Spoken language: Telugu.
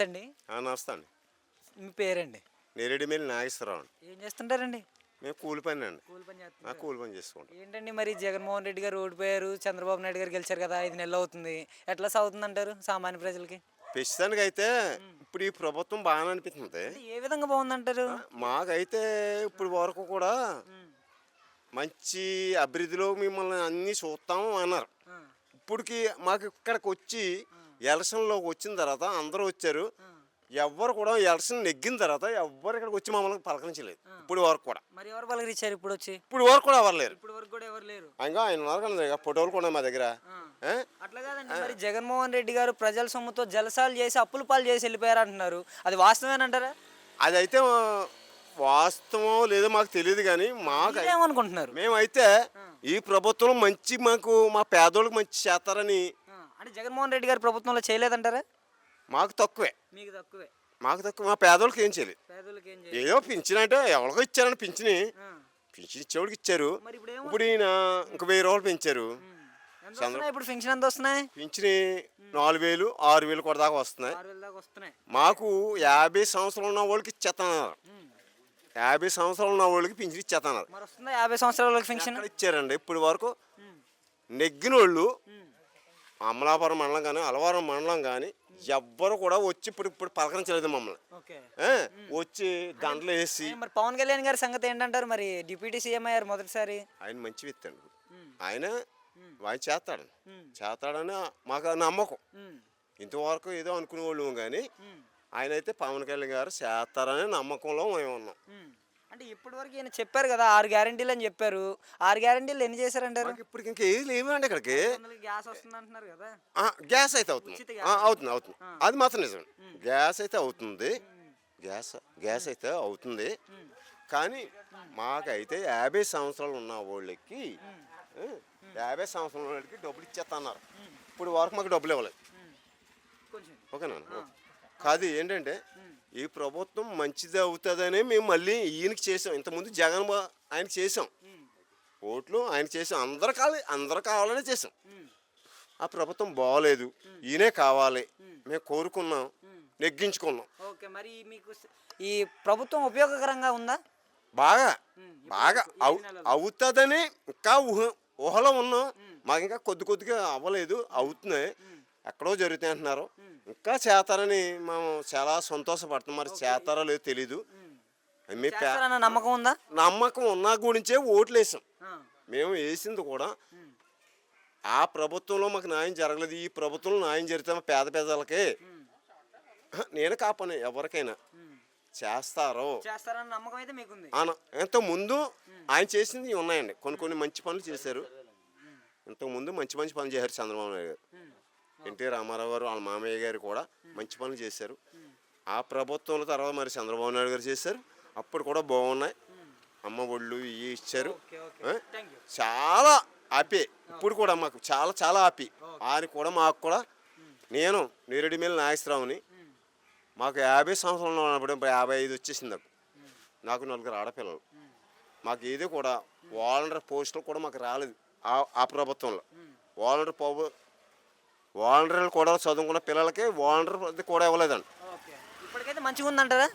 అండి. నమస్తే అండి. మీ పేరండి? నేరేడుమిల్లి నాగేశ్వరరావు అండి. ఏం చేస్తుంటారండి? మేము కూలి పని అండి. కూలి పని చేస్తుంటారు. కూలి పని చేసుకుంటాం. ఏంటండి మరి జగన్మోహన్ రెడ్డి గారు ఓడిపోయారు, చంద్రబాబు నాయుడు గారు గెలిచారు కదా, 5 నెలలు అవుతుంది. ఎట్లా సాగుతుందంటారు సామాన్య ప్రజలకి? ప్రస్తుతానికి అయితే ఇప్పుడు ఈ ప్రభుత్వం బాగానే అనిపిస్తుంది. అంటే ఏ విధంగా బాగుందంటారు? మాకైతే ఇప్పుడు వరకు కూడా మంచి అభివృద్ధిలో మిమ్మల్ని అన్నీ చూస్తాము అన్నారు. ఇప్పటికి మాకు ఇక్కడికి వచ్చి ఎలక్షన్లోకి వచ్చిన తర్వాత అందరూ వచ్చారు. ఎవ్వరు కూడా ఎలక్షన్ నెగ్గిన తర్వాత ఎవ్వరు ఇక్కడికి వచ్చి మమ్మల్ని పలకరించలేదు ఇప్పుడు వరకు కూడా. మరి ఎవరు పలకరించారు ఇప్పుడు వచ్చి? ఇప్పుడు వరకు కూడా ఎవరు లేరు. ఇప్పుడు వరకు కూడా ఎవరు లేరు. ఇంకా ఆయన ఉన్నారు కదా, ఫోటోలు కూడా మా దగ్గర. అట్లా కాదండి, మరి జగన్మోహన్ రెడ్డి గారు ప్రజల సొమ్ముతో జలసాలు చేసి అప్పులు పాలు చేసి వెళ్ళిపోయారు అంటున్నారు. అది వాస్తవేనంటారా? అదైతే వాస్తవం లేదో మాకు తెలియదు, కానీ మాకు ఏమనుకుంటున్నారు? మేమైతే ఈ ప్రభుత్వం మంచి మాకు మా పేదోళ్ళకి మంచి చేస్తారని. అంటే జగన్మోహన్ రెడ్డి గారు ప్రభుత్వంలో చేయలేదంటారా? మాకు తక్కువే. మీకు తక్కువే? మాకు తక్కువ. మా పేదోళ్ళకి ఏం చేయలేదు. పేదోళ్ళకి ఏం ఏదో పింఛన్ అంటే ఎవరికో ఇచ్చారని పింఛని ఇచ్చేవాడికి ఇచ్చారు. ఇప్పుడు ఈయన ఇంక 1000 రూపాయలు పెంచారు. ఇప్పుడు పెన్షన్ ఎంత వస్తున్నాయి? పింఛని 4000 6000 కూడా దాకా వస్తున్నాయి. మాకు 50 సంవత్సరాలు ఉన్న వాళ్ళకి ఇచ్చేస్తున్నారు. 50 సంవత్సరాలు ఉన్న వాళ్ళకి పింఛన్ ఇచ్చేస్తున్నారు. 50 సంవత్సరాల వాళ్ళకి పెన్షన్ ఇచ్చారండి. ఇప్పుడు వరకు నెగ్గిన వాళ్ళు అమలాపురం మండలం కానీ అలవారం మండలం కానీ ఎవ్వరు కూడా వచ్చి ఇప్పుడు పలకరించలేదు మమ్మల్ని. వచ్చి దండలు వేసి. మరి పవన్ కళ్యాణ్ గారి సంగతి ఏంటంటారు? మరి డిప్యూటీ సీఎం అయ్యారు మొదటిసారి. ఆయన మంచి వ్యక్తి అండి. ఆయన చేస్తాడని మాకు నమ్మకం. ఇంతవరకు ఏదో అనుకునేవాళ్ళు, కానీ ఆయన అయితే పవన్ కళ్యాణ్ గారు చేస్తారనే నమ్మకంలో మేము ఉన్నాం. అంటే ఇప్పటి వరకు ఈయన చెప్పారు కదా 6 గ్యారెంటీలు అని చెప్పారు. 6 గ్యారెంటీలు ఎన్ని చేశారంటారు? ఇప్పుడు ఇంకా ఏది లేవండి ఇక్కడికి. గ్యాస్ వస్తుంది అంటున్నారు కదా. గ్యాస్ అయితే అవుతుంది. అది మాత్రం నిజం. గ్యాస్ అయితే అవుతుంది. గ్యాస్ అయితే అవుతుంది. కానీ మాకైతే 50 సంవత్సరాలు ఉన్న వాళ్ళకి 50 సంవత్సరాల వాళ్ళకి డబ్బులు ఇచ్చేస్తున్నారు. ఇప్పుడు వరకు మాకు డబ్బులు ఇవ్వలేదు. ఓకేనా? కాదు, ఏంటంటే ఈ ప్రభుత్వం మంచిది అవుతుందని మేము మళ్ళీ ఈయనకి చేసాం. ఇంతకుముందు జగన్ ఆయనకి చేసాం, ఓట్లు ఆయన చేసాం. అందరూ కావాలనే చేసాం. ఆ ప్రభుత్వం బాగోలేదు, ఈయనే కావాలి మేము కోరుకున్నాం, నెగ్గించుకున్నాం. ఓకే, మరి మీకు ఈ ప్రభుత్వం ఉపయోగకరంగా ఉందా? బాగా అవుతుందని ఇంకా ఊహలో ఉన్నాం. మాకు ఇంకా కొద్దిగా అవ్వలేదు, అవుతున్నాయి, ఎక్కడో జరుగుతాయి అంటున్నారు. ఇంకా చేస్తారని మేము చాలా సంతోషపడుతున్నాం. మరి చేస్తారో లేదో తెలీదు. నమ్మకం ఉందా? నమ్మకం ఉన్న గురించే ఓట్లు వేసాం. మేము వేసింది కూడా ఆ ప్రభుత్వంలో మాకు న్యాయం జరగలేదు. ఈ ప్రభుత్వంలో న్యాయం జరిగితే పేద పేదలకి నేను కాపని ఎవరికైనా చేస్తారని నమ్మకం అయితే మీకుంది. ఇంతకుముందు ఆయన చేసింది ఉన్నాయండి. కొన్ని మంచి పనులు చేశారు. ఇంతకుముందు మంచి పనులు చేశారు చంద్రబాబు నాయుడు గారు. ఎన్టీ రామారావు గారు వాళ్ళ మామయ్య గారు కూడా మంచి పనులు చేశారు. ఆ ప్రభుత్వంలో తర్వాత మరి చంద్రబాబు నాయుడు గారు చేశారు. అప్పుడు కూడా బాగున్నాయి. అమ్మ ఒళ్ళు ఇవి ఇచ్చారు. చాలా హ్యాపీ. ఇప్పుడు కూడా మాకు చాలా హ్యాపీ. ఆయన కూడా మాకు కూడా. నేను నేరేడుమిల్లి నాగేశ్వరరావుని. మాకు 50 సంవత్సరాలు ఉన్నప్పుడు 55 వచ్చేసింది. నాకు 4 ఆడపిల్లలు. మాకు ఏది కూడా వాలంటీర్ పోస్టులు కూడా మాకు రాలేదు ఆ ప్రభుత్వంలో. వాలంటీర్లు కూడా చదువుకున్న పిల్లలకి వాలంటీర్ కూడా ఇవ్వలేదండి. ఇప్పటికైతే మంచిగా ఉందంటారా?